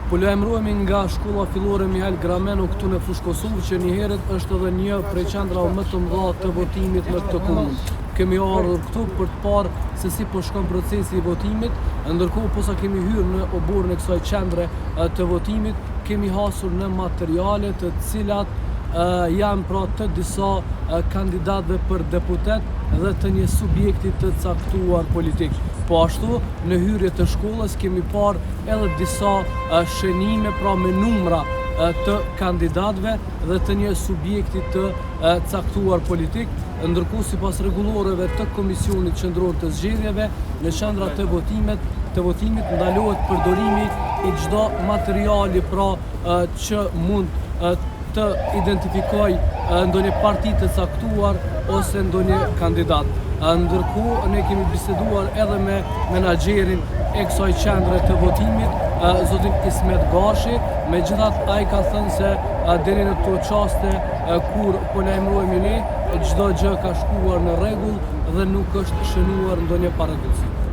Po lajmërohemi nga shkolla fillore Mihail Grameno këtu në Fushë Kosovë që njëherët është edhe një prej qendrave më të mëdha të votimit në këtë komunë. Kemi ardhur këtu për të parë se si po shkon procesi i votimit, ndërkohë posa kemi hyrë në oborrin e kësaj qendre të votimit, kemi hasur në materiale të cilat janë pra të disa kandidatëve për deputet dhe të një subjekti të caktuar politik. Po ashtu, në hyrje të shkollës kemi parë edhe disa shënime pra me numra të kandidatëve dhe të një subjekti të caktuar politik, ndërkohë sipas rregulloreve të Komisionit Qendror të Zgjedhjeve, në qendrat të votimit ndalohet përdorimi i çdo materiali pra që mund të identifikoj ndonjë parti të caktuar ose ndonjë kandidat. Ndërkohë ne kemi biseduar edhe me menaxherin e kësaj qendre të votimit, zotin Ismet Gashi, megjithatë ai ka thënë se deri në këto çaste kur po lajmërohemi ne, çdo gjë ka shkuar në rregull dhe nuk është shënuar ndonjë paraqitësi.